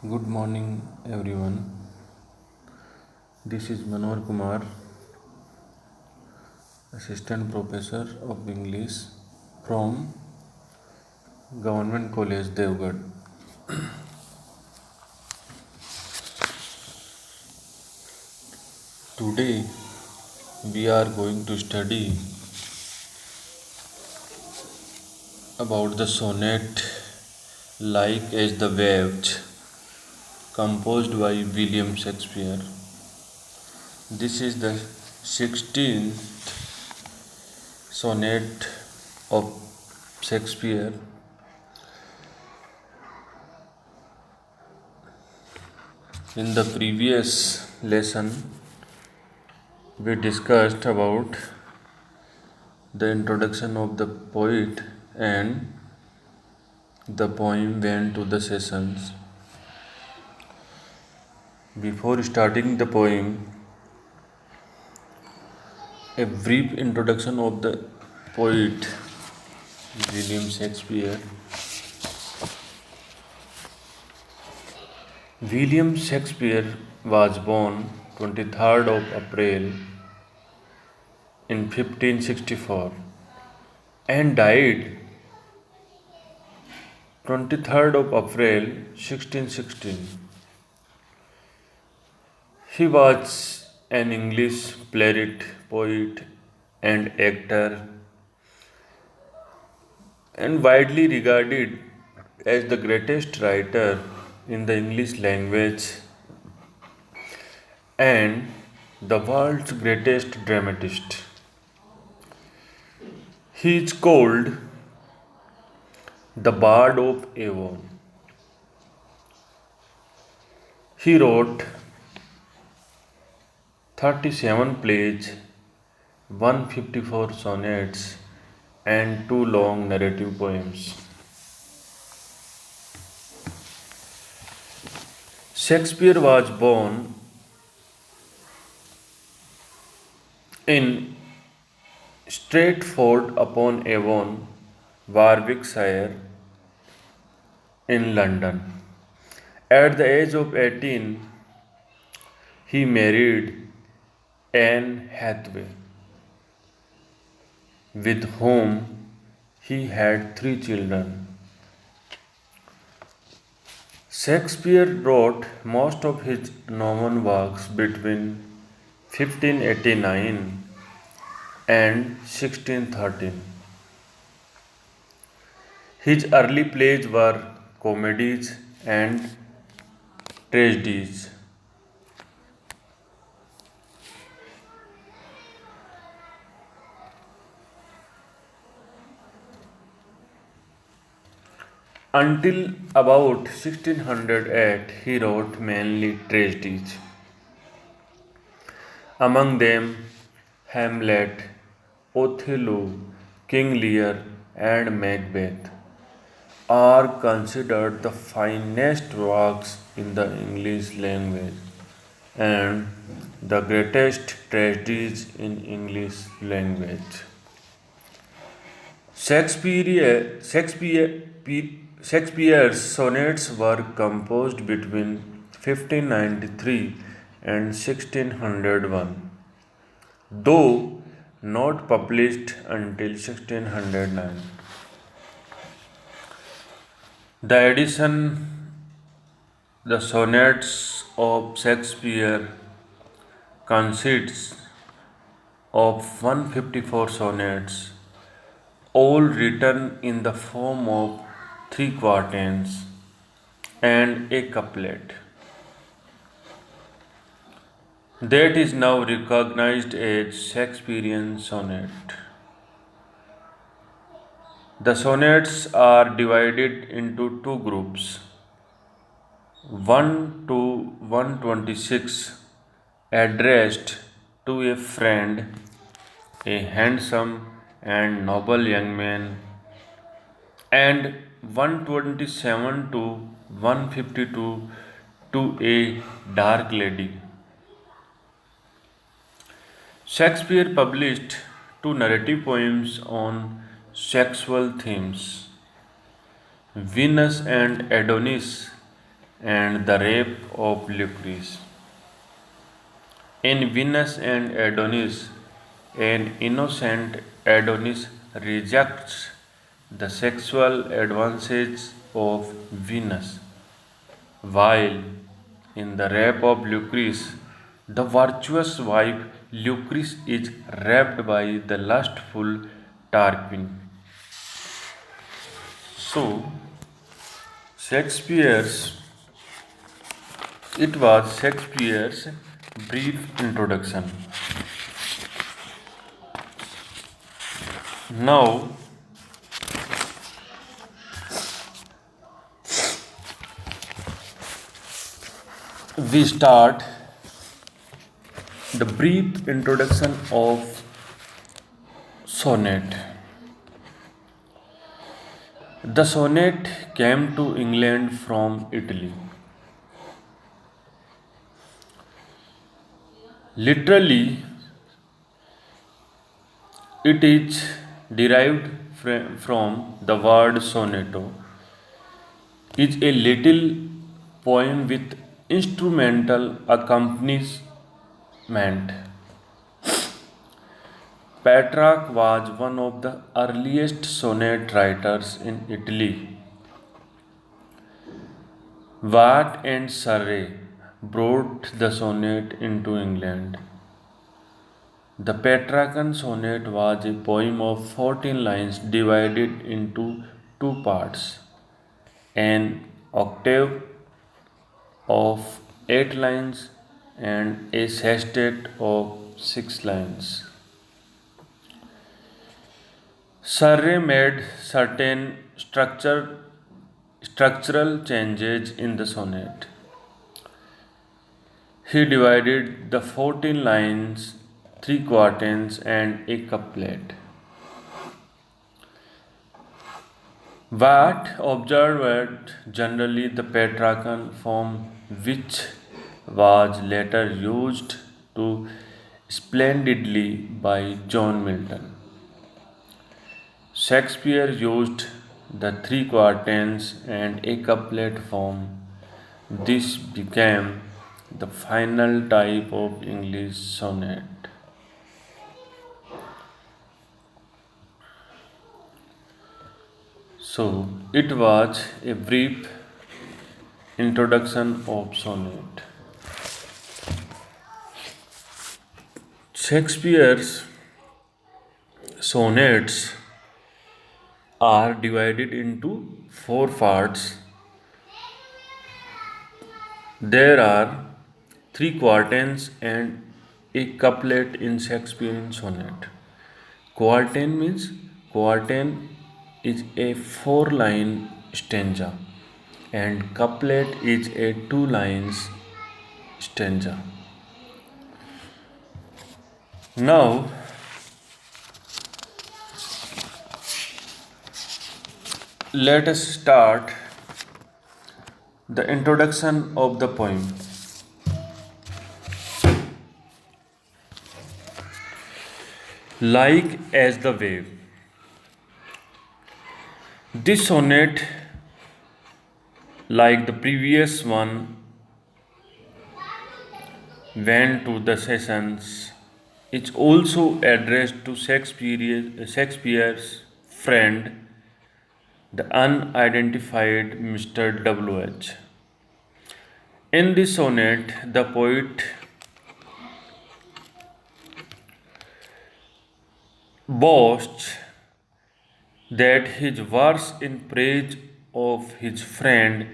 Good morning, everyone. This is Manohar Kumar, Assistant Professor of English from Government College, Devgarh. Today, we are going to study about the sonnet Like as the Waves, composed by William Shakespeare. This is the 16th sonnet of Shakespeare. In the previous lesson, we discussed about the introduction of the poet and the poem went to the sessions. Before starting the poem, a brief introduction of the poet William Shakespeare. William Shakespeare was born 23rd of April in 1564 and died 23rd of April 1616. He was an English playwright, poet, and actor, and widely regarded as the greatest writer in the English language and the world's greatest dramatist. He is called the Bard of Avon. He wrote 37 plays, 154 sonnets, and two long narrative poems. Shakespeare was born in Stratford-upon-Avon, Warwickshire, in London. At the age of 18, he married Anne Hathaway, with whom he had three children. Shakespeare wrote most of his known works between 1589 and 1613. His early plays were comedies and tragedies. Until about 1608, he wrote mainly tragedies. Among them, Hamlet, Othello, King Lear, and Macbeth are considered the finest works in the English language and the greatest tragedies in English language. Shakespeare's sonnets were composed between 1593 and 1601, though not published until 1609. The edition, the sonnets of Shakespeare consists of 154 sonnets, all written in the form of three quatrains and a couplet. That is now recognized as Shakespearean sonnet. The sonnets are divided into two groups, 1 to 126, addressed to a friend, a handsome and noble young man, and 127 to 152 to a dark lady. Shakespeare published two narrative poems on sexual themes, Venus and Adonis, and the rape of Lucrece. In Venus and Adonis, an innocent Adonis rejects the sexual advances of Venus, while in the rape of Lucrece, the virtuous wife Lucrece is raped by the lustful Tarquin. So, Shakespeare's it was Shakespeare's brief introduction. Now we start the brief introduction of sonnet. The sonnet came to England from Italy. Literally, it is derived from the word sonetto, is a little poem with instrumental accompaniment. Petrarch was one of the earliest sonnet writers in Italy. Watt and Surrey brought the sonnet into England. The Petrarchan sonnet was a poem of 14 lines divided into two parts, an octave of 8 lines and a sestet of 6 lines. Surrey made certain structural changes in the sonnet. He divided the 14 lines, 3 quatrains, and a couplet. Watt observed generally the Petrarchan form, which was later used to splendidly by John Milton. Shakespeare used the 3 quatrains and a couplet form. This became the final type of English sonnet. So, it was a brief introduction of sonnet. Shakespeare's sonnets are divided into 4 parts. There are 3 quatrains and a couplet in Shakespearean sonnet. Quatrain is a 4 line stanza and couplet is a 2 lines stanza. Now let us start the introduction of the poem. Like as the wave. This sonnet, like the previous one, went to the sessions. It's also addressed to Shakespeare's friend, the unidentified Mr. W.H. In this sonnet, the poet boasts that his verse in praise of his friend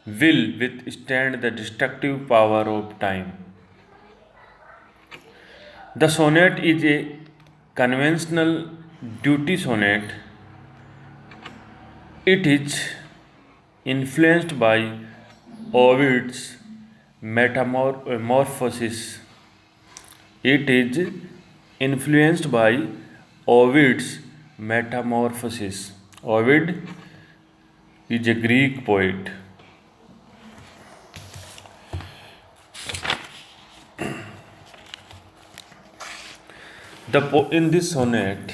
will withstand the destructive power of time. The sonnet is a conventional duty sonnet. It is influenced by Ovid's metamorphosis. It is influenced by Ovid's metamorphosis. Ovid is a Greek poet. In this sonnet,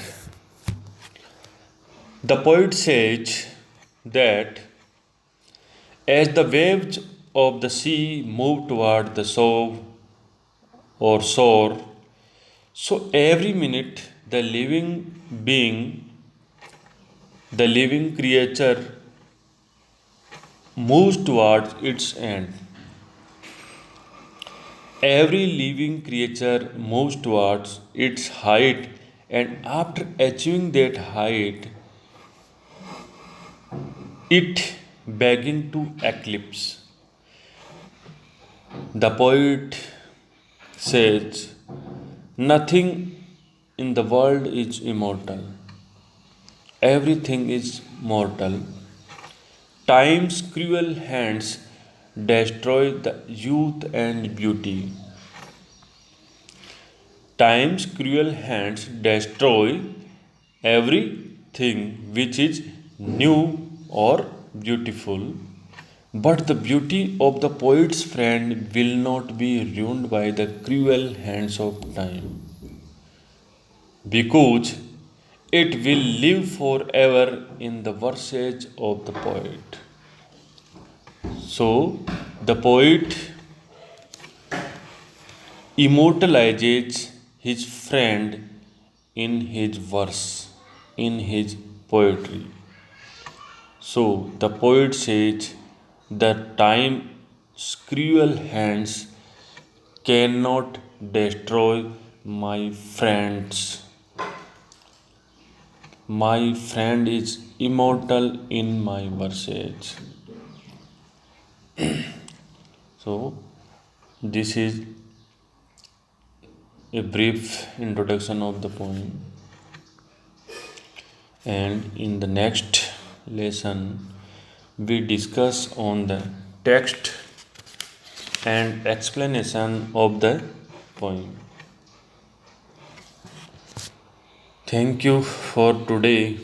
the poet says that as the waves of the sea move toward the shore. So every minute, being, the living creature moves towards its end. Every living creature moves towards its height, and after achieving that height, it begins to eclipse. The poet says, nothing in the world is immortal, everything is mortal. Time's cruel hands destroy the youth and beauty. Time's cruel hands destroy everything which is new or beautiful. But the beauty of the poet's friend will not be ruined by the cruel hands of time, because it will live forever in the verses of the poet. So, the poet immortalizes his friend in his verse, in his poetry. So, the poet says that time's cruel hands cannot destroy my friends. My friend is immortal in my verses. So, this is a brief introduction of the poem, and in the next lesson, we discuss on the text and explanation of the poem. Thank you for today.